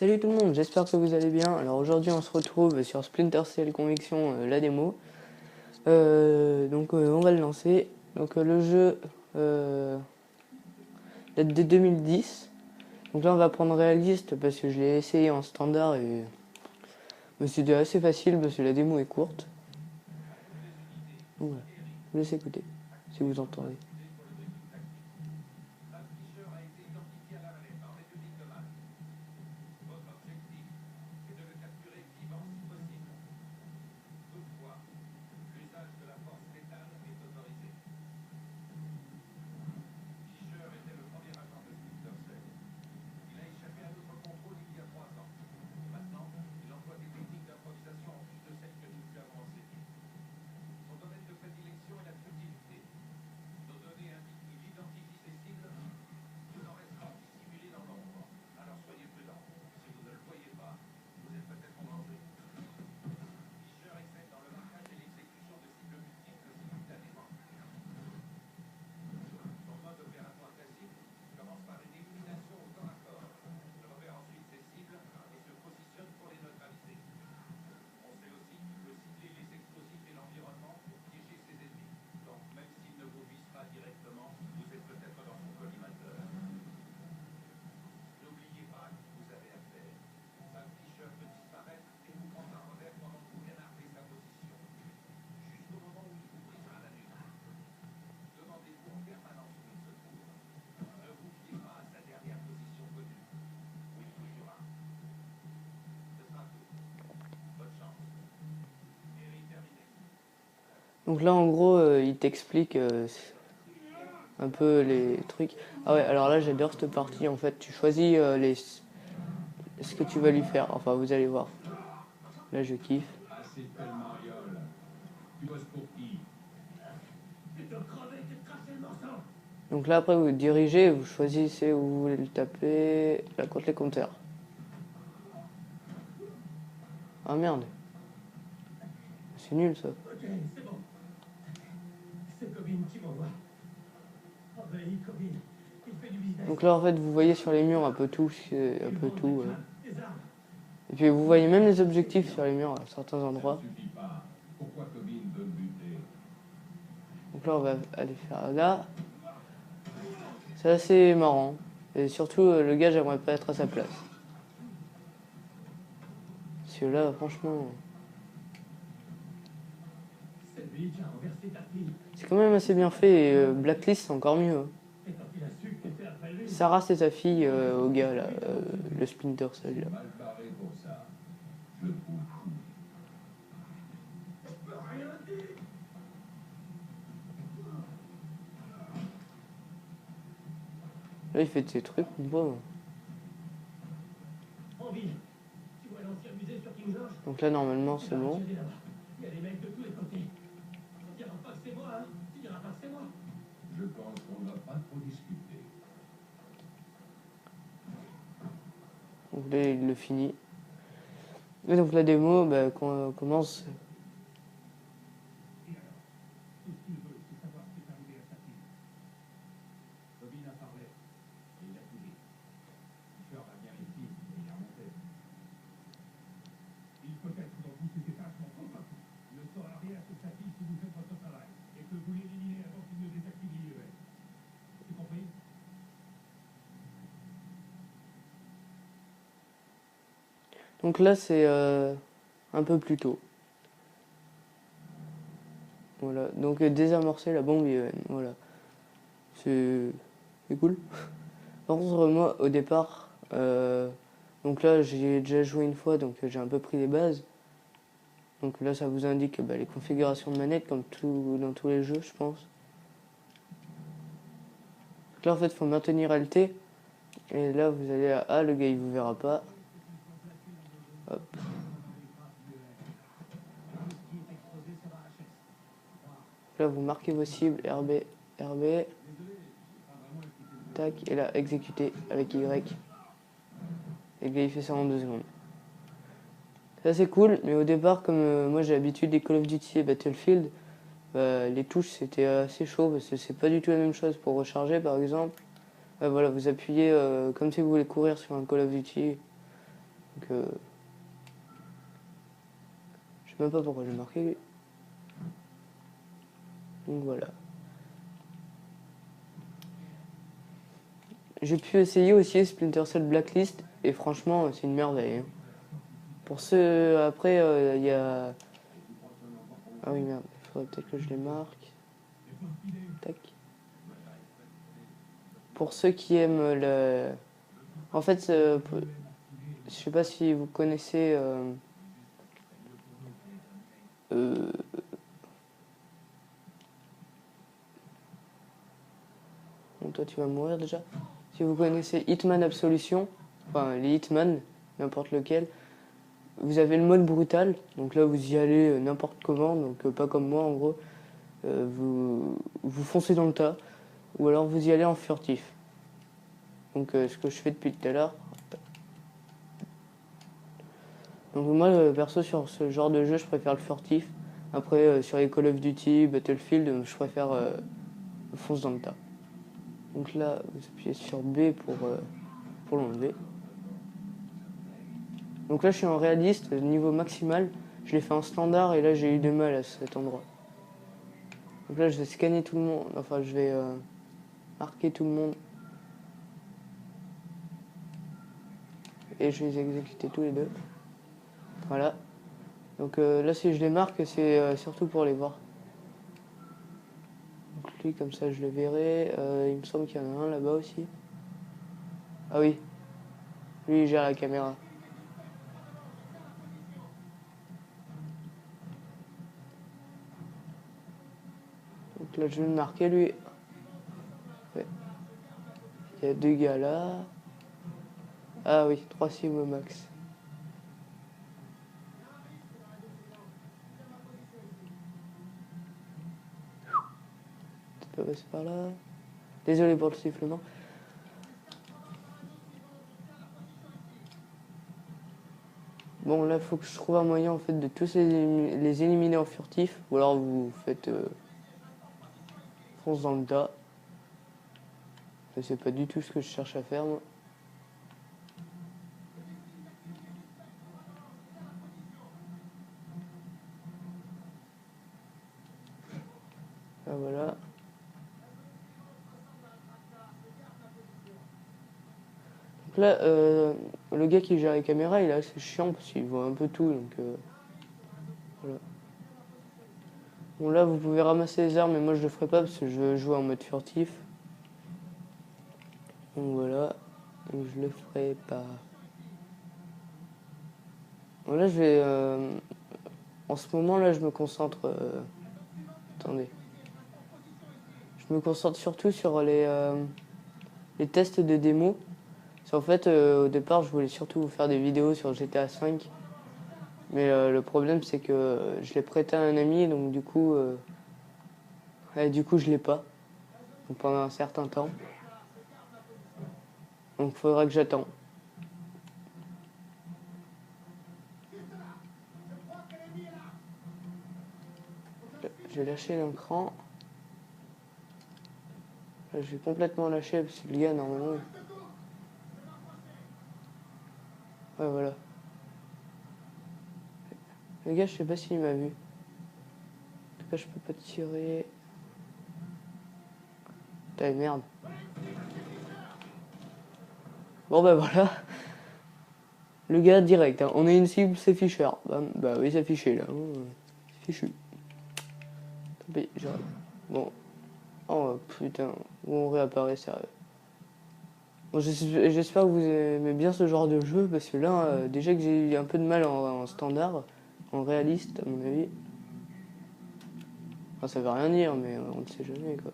Salut tout le monde, j'espère que vous allez bien. Alors aujourd'hui on se retrouve sur Splinter Cell Conviction, la démo. On va le lancer. Le jeu date de 2010. Donc là on va prendre réaliste parce que je l'ai essayé en standard et c'était assez facile parce que la démo est courte. Donc voilà, je vous laisse écouter si vous entendez. Donc là en gros il t'explique un peu les trucs. Ah ouais, alors là j'adore cette partie en fait. Tu choisis ce que tu vas lui faire. Enfin vous allez voir. Là je kiffe. Donc là après vous dirigez, vous choisissez où vous voulez le taper. Là contre les compteurs. Ah merde. C'est nul ça. Ok, c'est bon. C'est Corinne qui m'envoie. Envahis Corinne. Il fait du business. Donc là en fait vous voyez sur les murs un peu tout. Un peu tout. Des armes. Et puis vous voyez même les objectifs sur les murs à certains endroits. Pourquoi Corinne veut me buter? Donc là on va aller faire là. C'est assez marrant. Et surtout le gars j'aimerais pas être à sa place. Parce que là franchement. C'est lui qui a renversé ta fille. C'est quand même assez bien fait et Blacklist c'est encore mieux. Et quand il a su que t'étais après lui. Sarah c'est sa fille au gars là, le Splinter Cell là. Mal barré pour ça. Je le trouve fou. Je peux rien dire. Là il fait de ses trucs, on voit. En ville. Tu vois l'ancien musée sur King George? Donc là normalement c'est bon. Il y a des mecs de tous les côtés. On dira pas que c'est moi, hein. Tu diras pas que c'est moi. Je pense qu'on ne va pas trop discuter. Donc là il le finit. Et donc la démo commence. Et alors, tout ce qu'il veut, c'est savoir ce qui est arrivé à sa fille. Robin a parlé. Et il a tout dit. Fisher a bien réussi, mais il a monté. Il peut être dans tous ses états, je m'en convaincu. Il ne saura rien sur sa fille si vous faites votre travail. Et que vous l'éliminez avant qu'il ne désactive l'IES. C'est compris? Donc là c'est un peu plus tôt. Voilà, donc désamorcer la bombe IEM, voilà. C'est cool. Par contre moi au départ, donc là j'ai déjà joué une fois donc j'ai un peu pris les bases. Donc là ça vous indique les configurations de manette comme dans tous les jeux je pense. Donc là en fait il faut maintenir Alt et là vous allez à A, le gars il vous verra pas. Hop. Là vous marquez vos cibles, RB, RB. Tac, et là exécuter avec Y. Et le gars il fait ça en 2 secondes. C'est assez cool, mais au départ comme moi j'ai l'habitude des Call of Duty et Battlefield, les touches c'était assez chaud parce que c'est pas du tout la même chose pour recharger par exemple. Voilà, vous appuyez comme si vous voulez courir sur un Call of Duty. Donc, je sais même pas pourquoi j'ai marqué lui. Donc voilà. J'ai pu essayer aussi Splinter Cell Blacklist et franchement c'est une merveille. Hein. Pour ceux après il y a... Ah oui merde, il faudrait peut-être que je les marque. Tac. Pour ceux qui aiment le... En fait, je sais pas si vous connaissez... Euh, Bon, toi tu vas mourir déjà. Si vous connaissez Hitman Absolution, enfin les Hitman, n'importe lequel, vous avez le mode brutal. Donc là vous y allez n'importe comment, donc pas comme moi en gros. Vous foncez dans le tas, ou alors vous y allez en furtif. Donc ce que je fais depuis tout à l'heure. Donc moi perso sur ce genre de jeu je préfère le furtif. Après sur les Call of Duty, Battlefield, je préfère fonce dans le tas. Donc là vous appuyez sur B pour l'enlever. Donc là je suis en réaliste, niveau maximal. Je l'ai fait en standard et là j'ai eu du mal à cet endroit. Donc là je vais scanner tout le monde, enfin je vais marquer tout le monde. Et je vais les exécuter tous les deux. Voilà. Donc là si je les marque c'est surtout pour les voir. Donc lui comme ça je le verrai. Il me semble qu'il y en a un là-bas aussi. Ah oui. Lui il gère la caméra. Donc là je vais le marquer lui. Ouais. Il y a deux gars là. Ah oui, 3 cibles au max. Tu peux passer par là. Désolé pour le sifflement. Bon là il faut que je trouve un moyen en fait de tous les éliminer en furtif. Ou alors vous faites fonce dans le tas. C'est pas du tout ce que je cherche à faire moi. Ah voilà. Donc là, le gars qui gère les caméras, il est assez chiant parce qu'il voit un peu tout. Donc voilà. Bon là, vous pouvez ramasser les armes, mais moi je le ferai pas parce que je veux jouer en mode furtif. Donc voilà. Donc je le ferai pas. Bon là, je vais... en ce moment là, je me concentre... attendez. Je me concentre surtout sur les tests de démo. En fait, au départ, je voulais surtout vous faire des vidéos sur GTA V. Mais le problème, c'est que je l'ai prêté à un ami, donc du coup, je l'ai pas. Donc, pendant un certain temps. Donc, il faudra que j'attende. J'ai lâché d'un cran. Là, je vais complètement lâcher parce que le gars, normalement. Ouais, voilà. Le gars, je sais pas s'il m'a vu. En tout cas, je peux pas tirer. Putain, merde. Bon, bah voilà. Le gars, direct. Hein. On est une cible, c'est Fischer. Bah oui, c'est fiché là. C'est fichu. Tant pis, j'arrive. Bon. Oh putain. Où on réapparaît, sérieux. Bon, j'espère que vous aimez bien ce genre de jeu parce que là, déjà que j'ai eu un peu de mal en standard, en réaliste, à mon avis. Enfin, ça veut rien dire, mais on ne sait jamais quoi.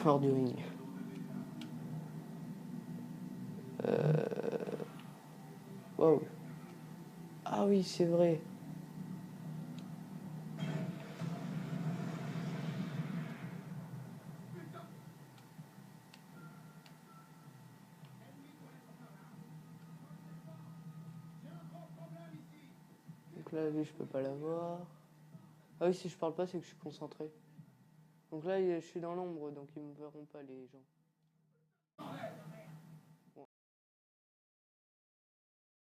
Hors du ring. Wow. Ah oui, c'est vrai. Donc là, lui, je peux pas l'avoir. Ah oui, si je parle pas, c'est que je suis concentré. Donc là, je suis dans l'ombre, donc ils me verront pas les gens.